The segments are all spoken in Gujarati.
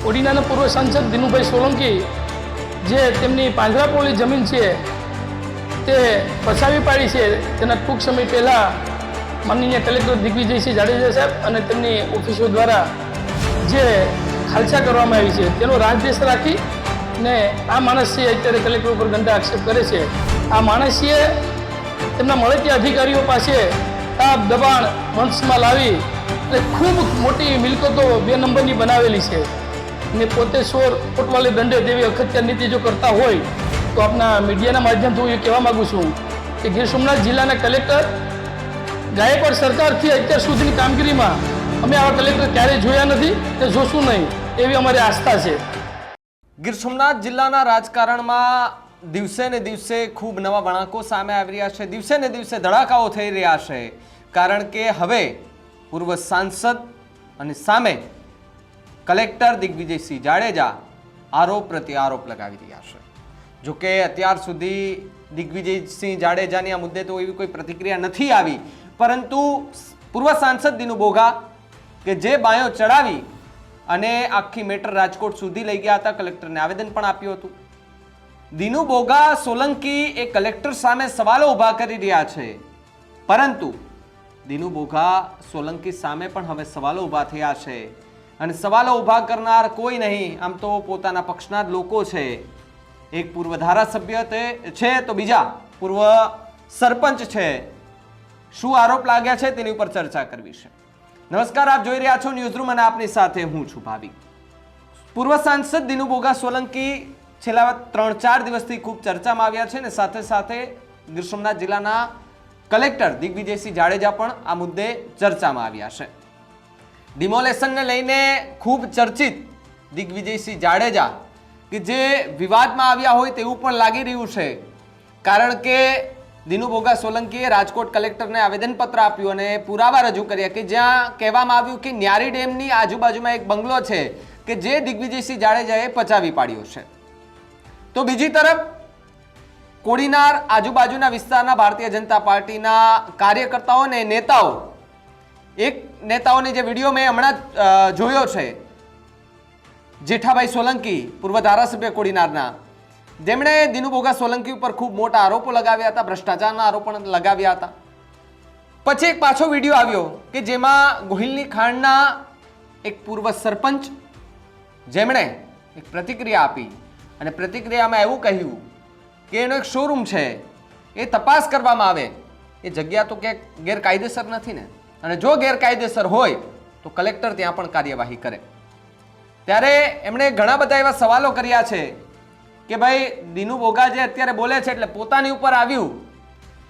ઓડિનાના પૂર્વ સાંસદ દિનુભાઈ સોલંકી જે તેમની પાંજરાપોળની જમીન છે તે પચાવી પાડી છે તેના ટૂંક સમય પહેલાં માનનીય કલેક્ટર દિગ્વિજયસિંહ જાડેજા સાહેબ અને તેમની ઓફિસો દ્વારા જે ખાલસા કરવામાં આવી છે તેનો રાજદેશ રાખી ને આ માણસએ અત્યારે કલેક્ટર ઉપર ગંદા આક્ષેપ કરે છે। આ માણસે તેમના મળતી અધિકારીઓ પાસે તાપ દબાણ વંશમાં લાવી એટલે ખૂબ મોટી મિલકતો 2 નંબરની બનાવેલી છે ને પોતે ચોર કોટવાલે દંડે તેવી અખત્યાર નીતિ જો કરતા હોય તો આપના મીડિયાના માધ્યમથી હું એ કહેવા માગું છું કે ગીર સોમનાથ જિલ્લાના કલેક્ટર ગાયકવાડ સરકારથી અત્યાર સુધીની કામગીરીમાં અમે આવા કલેક્ટર ક્યારેય જોયા નથી કે જોશું નહીં એવી અમારી આસ્થા છે। ગીર સોમનાથ જિલ્લાના રાજકારણમાં દિવસે ને દિવસે ખૂબ નવા વળાંકો સામે આવી રહ્યા છે, દિવસે ને દિવસે ધડાકાઓ થઈ રહ્યા છે, કારણ કે હવે પૂર્વ સાંસદ અને સામે કલેક્ટર દિગ્વિજયસિંહ જાડેજા આરોપ પ્રત્યે આરોપ લગાવી રહ્યા છે। જોકે અત્યાર સુધી દિગ્વિજયસિંહ જાડેજાની આ મુદ્દે તો એવી કોઈ પ્રતિક્રિયા નથી આવી, પરંતુ પૂર્વ સાંસદ દિનુ બોઘા કે જે બાયો ચડાવી અને આખી મેટર રાજકોટ સુધી લઈ ગયા હતા, કલેક્ટરને આવેદન પણ આપ્યું હતું। દિનુ બોઘા સોલંકી એ કલેક્ટર સામે સવાલો ઊભા કરી રહ્યા છે, પરંતુ દિનુ બોઘા સોલંકી સામે પણ હવે સવાલો ઊભા થયા છે અને સવાલો ઊભા કરનાર કોઈ નહીં, આમ તો પોતાના પક્ષના જ લોકો છે। એક પૂર્વ ધારાસભ્ય છે તો બીજા પૂર્વ સરપંચ છે। શું આરોપ લાગ્યા છે તેની ઉપર ચર્ચા કરવી છે। નમસ્કાર, આપ જોઈ રહ્યા છો ન્યૂઝરૂમ અને આપની સાથે હું છું ભાવિક। પૂર્વ સાંસદ દિનુ બોઘા સોલંકી છેલ્લા 3-4 દિવસથી ખૂબ ચર્ચામાં આવ્યા છે અને સાથે સાથે ગીર સોમનાથ જિલ્લાના કલેક્ટર દિગ્વિજયસિંહ જાડેજા પણ આ મુદ્દે ચર્ચામાં આવ્યા છે। ડિમોલેશનને લઈને ખૂબ ચર્ચિત દિગ્વિજયસિંહ જાડેજા કે જે વિવાદમાં આવ્યા હોય તેવું પણ લાગી રહ્યું છે, કારણ કે દિનુ બોઘા સોલંકીએ રાજકોટ કલેક્ટરને આવેદનપત્ર આપ્યું અને પુરાવા રજૂ કર્યા કે જ્યાં કહેવામાં આવ્યું કે ન્યારી ડેમની આજુબાજુમાં એક બંગલો છે કે જે દિગ્વિજયસિંહ જાડેજાએ પચાવી પાડ્યો છે। તો બીજી તરફ કોડીનાર આજુબાજુના વિસ્તારના ભારતીય જનતા પાર્ટીના કાર્યકર્તાઓ અને નેતાઓ, એક નેતાઓની જે વિડીયો મેં હમણાં જોયો છે, જેઠાભાઈ સોલંકી પૂર્વ ધારાસભ્ય કોડીનારના, જેમણે દિનુ બોઘા સોલંકી ઉપર ખૂબ મોટા આરોપો લગાવ્યા હતા, ભ્રષ્ટાચારના આરોપો લગાવ્યા હતા। પછી એક પાછો વિડીયો આવ્યો કે જેમાં ગોહિલની ખાણના એક પૂર્વ સરપંચ જેમણે એક પ્રતિક્રિયા આપી અને પ્રતિક્રિયામાં એવું કહ્યું કે એનો એક શોરૂમ છે, એ તપાસ કરવામાં આવે, એ જગ્યા તો કે ગેરકાયદેસર નથી ને, અને જો ગેરકાયદેસર હોય તો કલેક્ટર ત્યાં પણ કાર્યવાહી કરે। ત્યારે એમણે ઘણા બધા એવા સવાલો કર્યા છે કે ભાઈ દિનુ બોઘા જે અત્યારે બોલે છે એટલે પોતાની ઉપર આવ્યું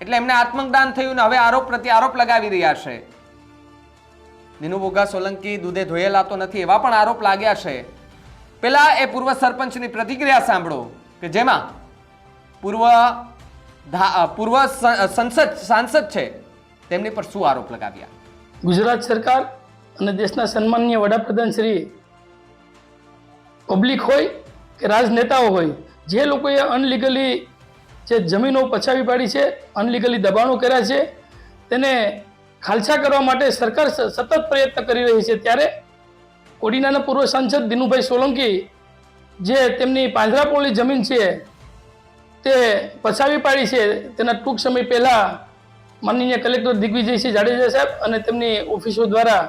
એટલે એમને આત્મજ્ઞાન થયું ને હવે આરોપ પ્રત્યે આરોપ લગાવી રહ્યા છે। દિનુ બોઘા સોલંકી દૂધે ધોયેલા તો નથી એવા પણ આરોપ લાગ્યા છે। પેલા એ પૂર્વ સરપંચની પ્રતિક્રિયા સાંભળો કે જેમાં પૂર્વ સાંસદ છે તેમની પર શું આરોપ લગાવ્યા। ગુજરાત સરકાર અને દેશના સન્માનીય વડાપ્રધાન શ્રી પબ્લિક હોય કે રાજનેતાઓ હોય, જે લોકોએ અનલીગલી જે જમીનો પચાવી પાડી છે, અનલીગલી દબાણો કર્યા છે, તેને ખાલસા કરવા માટે સરકાર સતત પ્રયત્ન કરી રહી છે। ત્યારે ઓડિનાના પૂર્વ સાંસદ દિનુભાઈ સોલંકી જે તેમની પાંજરાપોળની જમીન છે તે પચાવી પાડી છે તેના ટૂંક સમય પહેલાં માનનીય કલેક્ટર દિગ્વિજયસિંહ જાડેજા સાહેબ અને તેમની ઓફિસો દ્વારા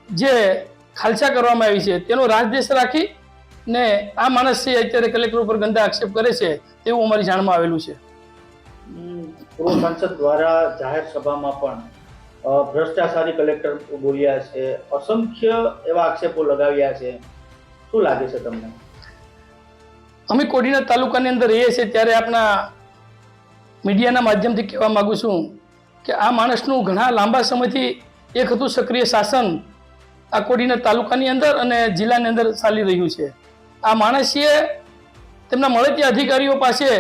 જે ખાલસા કરવામાં આવી છે તેનો રાજદેશ રાખી ને આ માણસે અત્યારે કલેક્ટર ઉપર ગંદા આક્ષેપ કરે છે તેવું અમારી જાણમાં આવેલું છે। પૂર્વ સાંસદ દ્વારા જાહેર સભામાં પણ ભ્રષ્ટાચારી કલેક્ટર બોલ્યા છે, અસંખ્ય એવા આક્ષેપો લગાવ્યા છે, શું લાગે છે તમને? અમે કોડીનાર તાલુકાની અંદર રહીએ છીએ ત્યારે આપણા મીડિયાના માધ્યમથી કહેવા માગું છું કે આ માણસનું ઘણા લાંબા સમયથી એક હતું સક્રિય શાસન આ કોડીનાર તાલુકાની અંદર અને જિલ્લાની અંદર ચાલી રહ્યું છે। આ માણસે તેમના મળતી અધિકારીઓ પાસે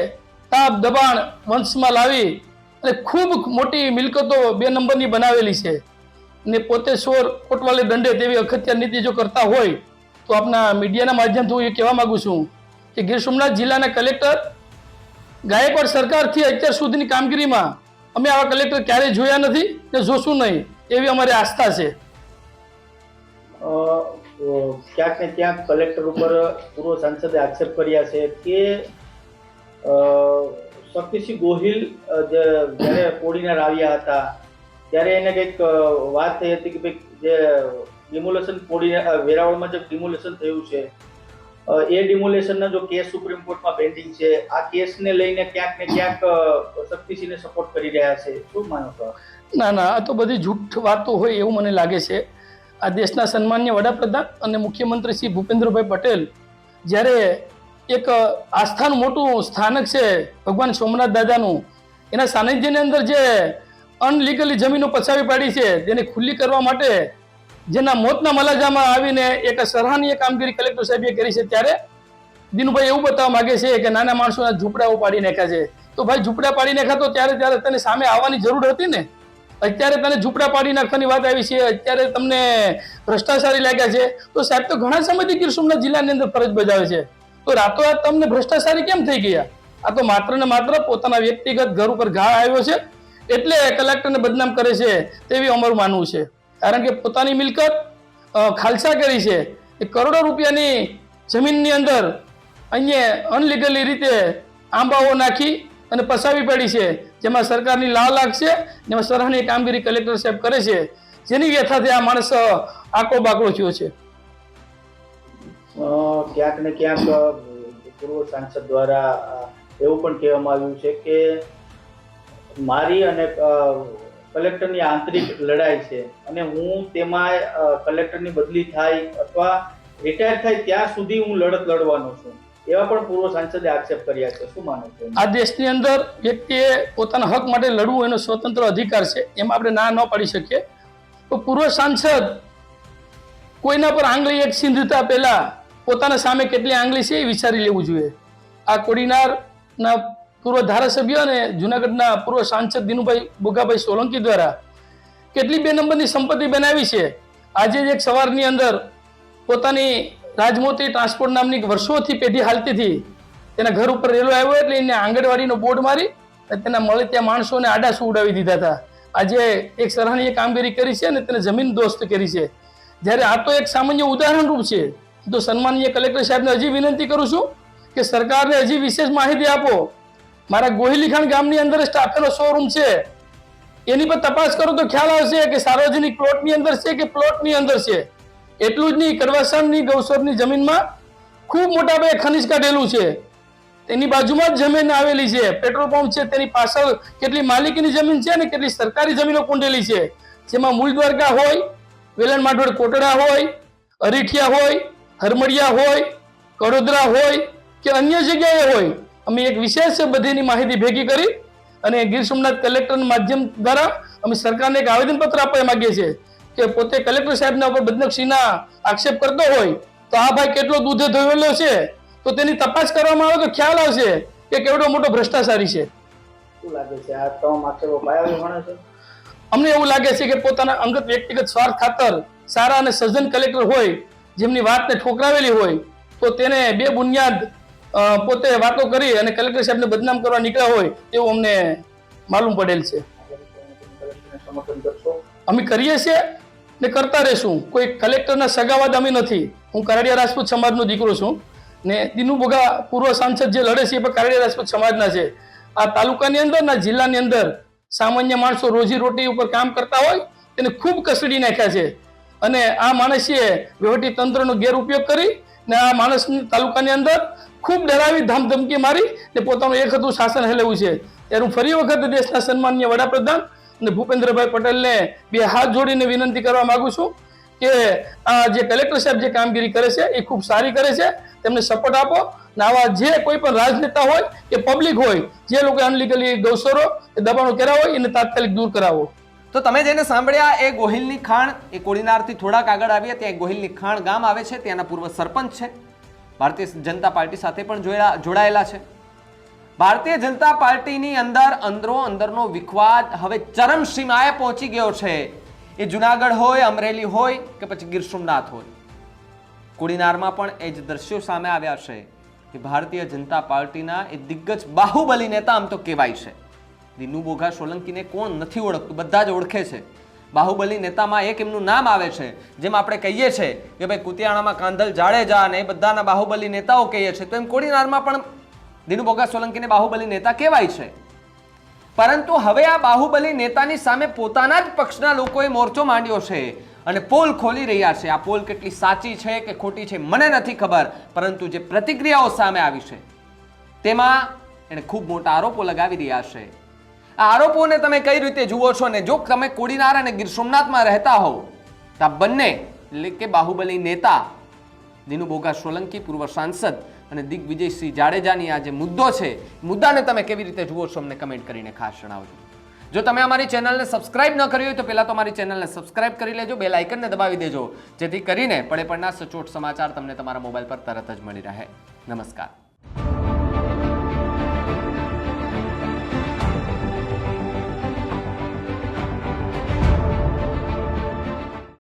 તાપ દબાણ વંશમાં લાવી અને ખૂબ મોટી મિલકતો 2 નંબરની બનાવેલી છે ને પોતે ચોર કોટવાલે દંડે તેવી અખત્યાર નીતિ જો કરતા હોય તો આપના મીડિયાના માધ્યમથી હું એ કહેવા માગું છું કે ગીર સોમનાથ જિલ્લાના કલેક્ટર ગાયકવાડ સરકારથી અત્યાર સુધીની કામગીરીમાં અમે આવા કલેક્ટર ક્યારેય જોયા નથી ને જોશું નહીં એવી અમારી આસ્થા છે। ક્યાંક ને ક્યાંક કલેક્ટર ઉપર પૂર્વ સાંસદે આક્ષેપ કર્યા છે કે શક્તિસિંહ ગોહિલ જ્યારે કોડીનાર આવ્યા હતા ત્યારે એને કંઈક વાત થઈ હતી કે ભાઈ જે ડિમોલેશન વેરાવળમાં જે ડિમોલેશન થયું છે એ ડિમોલેશનનો જો કેસ સુપ્રીમ કોર્ટમાં પેન્ડિંગ છે, આ કેસને લઈને ક્યાંક ને ક્યાંક શક્તિસિંહને સપોર્ટ કરી રહ્યા છે, શું માનો છો? ના ના, આ તો બધી જૂઠ વાતો હોય એવું મને લાગે છે. આ દેશના સન્માન્ય વડાપ્રધાન અને મુખ્યમંત્રી શ્રી ભૂપેન્દ્રભાઈ પટેલ જ્યારે એક આસ્થાનું મોટું સ્થાનક છે ભગવાન સોમનાથ દાદાનું, એના સાનિધ્યની અંદર જે અનલીગલી જમીનો પચાવી પાડી છે તેને ખુલ્લી કરવા માટે જેના મોતના મલાજામાં આવીને એક સરાહનીય કામગીરી કલેક્ટર સાહેબે કરી છે, ત્યારે દિનુભાઈ એવું બતાવવા માંગે છે કે નાના માણસોના ઝૂંપડાઓ પાડી નાખ્યા છે. તો ભાઈ ઝૂંપડા પાડી નાખ્યા તો ત્યારે તને સામે આવવાની જરૂર હતી ને. અત્યારે તને ઝૂંપડા પાડી નાખવાની વાત આવી છે, અત્યારે તમને ભ્રષ્ટાચારી લાગ્યા છે. તો સાહેબ તો ઘણા સમયથી ગીર સોમનાથ જિલ્લાની અંદર ફરજ બજાવે છે, તો રાતોરાત તમને ભ્રષ્ટાચારી કેમ થઈ ગયા? આ તો માત્ર ને માત્ર પોતાના વ્યક્તિગત ઘર ઉપર ઘા આવ્યો છે એટલે કલેક્ટરને બદનામ કરે છે તેવી અમારું માનવું છે. કારણ કે પોતાની મિલકત ખાલસા કરી છે, એ કરોડો રૂપિયાની જમીનની અંદર અહીંયા અનલીગલી રીતે આંબાઓ નાખી અને પસાવી પડી છે, જેમાં સરકારની લાખ છે, જેમાં સરાહનીય કામગીરી કલેક્ટર સાહેબ કરે છે, જેની વ્યથાથી આ માણસ આંકડો બાકડો થયો છે. ક્યાંક ને ક્યાંક પૂર્વ સાંસદ દ્વારા એવું પણ કહેવામાં આવ્યું છે કે મારી અને કલેક્ટરની આંતરિક લડાઈ છે અને હું તેમાં કલેક્ટરની બદલી થાય અથવા રિટાયર થાય ત્યાં સુધી હું લડત લડવાનો છું, એવા પણ પૂર્વ સાંસદે આક્ષેપ કર્યા છે. શું માનો છો? આ દેશની અંદર વ્યક્તિએ પોતાના હક માટે લડવું એનો સ્વતંત્ર અધિકાર છે, એમાં આપણે ના ન પાડી શકીએ. તો પૂર્વ સાંસદ કોઈના પર આંગળી એક સિંધતા પહેલા પોતાના સામે કેટલી આંગળી છે એ વિચારી લેવું જોઈએ. આ કોડીનારના પૂર્વ ધારાસભ્ય અને જુનાગઢના પૂર્વ સાંસદ દિનુભાઈ બોગાભાઈ સોલંકી દ્વારા કેટલી 2 નંબરની સંપત્તિ બનાવી છે. આજે જ એક સવારની અંદર પોતાની રાજમોતી ટ્રાન્સપોર્ટ નામની વર્ષોથી પેઢી હાલતી હતી, તેના ઘર ઉપર રેલો આવ્યો એટલે એને આંગણવાડીનો બોર્ડ મારી અને તેના મળે ત્યાં માણસોને આડાસુ ઉડાવી દીધા હતા. આજે એક સરાહનીય કામગીરી કરી છે અને તેને જમીન દોસ્ત કરી છે. જ્યારે આ તો એક સામાન્ય ઉદાહરણ રૂપ છે. તો સન્માનીય કલેક્ટર સાહેબને હજી વિનંતી કરું છું કે સરકારને હજી વિશેષ માહિતી આપો. મારા ગોહિલીખાણ ગામની અંદર સ્ટાફેનો શોરૂમ છે, એની પર તપાસ કરો તો ખ્યાલ આવશે કે સાર્વજનિક પ્લોટની અંદર છે કે પ્લોટની અંદર છે. એટલું જ નહીં, કરવાસણની ગૌસરની જમીનમાં ખૂબ મોટા પાયે ખનિજ કાઢેલું છે, તેની બાજુમાં જ જમીન આવેલી છે, પેટ્રોલ પંપ છે, તેની પાછળ કેટલી માલિકીની જમીન છે અને કેટલી સરકારી જમીનો કુંડેલી છે, જેમાં મૂળ દ્વારકા હોય, વેલણ માઢોળ કોટડા હોય, અરીઠિયા હોય, હરમડિયા હોય, કડોદરા હોય કે અન્ય જગ્યાએ હોય. અમે એક વિશેષ બધીની માહિતી ભેગી કરી અને ગીર સોમનાથ કલેક્ટરના માધ્યમ દ્વારા અમે સરકારને એક આવેદનપત્ર આપવા માંગીએ છીએ કે પોતે કલેક્ટર સાહેબના ઉપર બદનક્ષીના આક્ષેપ કરતો હોય તો આ ભાઈ કેટલો દૂધે ધોયેલો છે તો તેની તપાસ કરવામાં આવે તો ખ્યાલ આવશે કે કેવડો મોટો ભ્રષ્ટાચારી છે. શું લાગે છે આ તમામ આક્ષેપો પાયાવી ગણે છે? અમને એવું લાગે છે કે પોતાના અંગત વ્યક્તિગત સ્વાર્થ ખાતર સારા અને સજ્જન કલેક્ટર હોય, જેમની વાતને ઠોકરાવેલી હોય, તો તેને બે બુનિયાદ પોતે વાતો કરી અને કલેક્ટર સાહેબને બદનામ કરવા નીકળ્યા હોય એવું અમને માલુમ પડેલ છે. અમે કરીએ છીએ ને કરતા રહેશું. કોઈ કલેક્ટરના સગાવાદ અમે નથી. હું કારડિયા રાજપૂત સમાજનો દીકરો છું ને દિનુ બોગા પૂર્વ સાંસદ જે લડે છે એ પણ કારડિયા રાજપૂત સમાજના છે. આ તાલુકાની અંદર ના જિલ્લાની અંદર સામાન્ય માણસો રોજી રોટી ઉપર કામ કરતા હોય તેને ખૂબ કસડી નાખ્યા છે અને આ માણસે વહીવટી તંત્રનો ગેરઉપયોગ કરી ને આ માણસ તાલુકાની અંદર ખૂબ ડરાવી ધામધમકી મારી ને પોતાનું એક હતું શાસન હેલેવું છે. ત્યારે હું ફરી વખત દેશના સન્માનીય વડાપ્રધાન અને ભૂપેન્દ્રભાઈ પટેલને 2 હાથ જોડીને વિનંતી કરવા માંગુ છું કે આ જે કલેક્ટર સાહેબ જે કામગીરી કરે છે એ ખૂબ સારી કરે છે, તેમને સપોર્ટ આપો ને આવા જે કોઈ પણ રાજનેતા હોય કે પબ્લિક હોય જે લોકો અનલીગલી ગૌસરો કે દબાણો કર્યા હોય એને તાત્કાલિક દૂર કરાવો. તો તમે જેને સાંભળ્યા એ ગોહિલની ખાણ, એ કોડીનારથી થોડાક આગળ આવીએ ત્યાં ગોહિલની ખાણ ગામ આવે છે, ત્યાંના પૂર્વ સરપંચ છે, ભારતીય જનતા પાર્ટી સાથે પણ જોડાયેલા છે. ભારતીય જનતા પાર્ટીની અંદરનો વિખવાદ હવે ચરમસીમાએ પહોંચી ગયો છે. એ જુનાગઢ હોય, અમરેલી હોય કે પછી ગીર સોમનાથ હોય, કોડીનારમાં પણ એ જ દ્રશ્યો સામે આવ્યા છે કે ભારતીય જનતા પાર્ટીના એ દિગ્ગજ બાહુબલી નેતા આમ તો કહેવાય છે. દિનુ બોગા સોલંકીને કોણ નથી ઓળખતું, બધા જ ઓળખે છે. બાહુબલી નેતામાં એક એમનું નામ આવે છે, જેમ આપણે કહીએ છીએ કે ભાઈ કુતિયાણામાં કાંધલ જાડેજા અને એ બધાના બાહુબલી નેતાઓ કહીએ છીએ, તો એમ કોડીનારમાં પણ દિનુ બોગા સોલંકીને બાહુબલી નેતા કહેવાય છે. પરંતુ હવે આ બાહુબલી નેતાની સામે પોતાના જ પક્ષના લોકોએ મોરચો માંડ્યો છે અને પોલ ખોલી રહ્યા છે. આ પોલ કેટલી સાચી છે કે ખોટી છે મને નથી ખબર, પરંતુ જે પ્રતિક્રિયાઓ સામે આવી છે તેમાં એને ખૂબ મોટા આરોપો લગાવી રહ્યા છે. આ આરોપોને તમે કઈ રીતે જુઓ છો? ને જો તમે કોડીનાર અને ગીર સોમનાથમાં રહેતા હોવ તો આ બંને એટલે કે બાહુબલી નેતા દિનુ બોગા સોલંકી, પૂર્વ સાંસદ, અને દિગ્વિજયસિંહ જાડેજાની આ જે મુદ્દો છે, મુદ્દાને તમે કેવી રીતે જુઓ છો અમને કમેન્ટ કરીને ખાસ જણાવજો. જો તમે અમારી ચેનલને સબસ્ક્રાઇબ ન કરી હોય તો પહેલાં તો અમારી ચેનલને સબસ્ક્રાઇબ કરી લેજો, બેલ આઇકનને દબાવી દેજો, જેથી કરીને પડે પડના સચોટ સમાચાર તમને તમારા મોબાઈલ પર તરત જ મળી રહે. નમસ્કાર.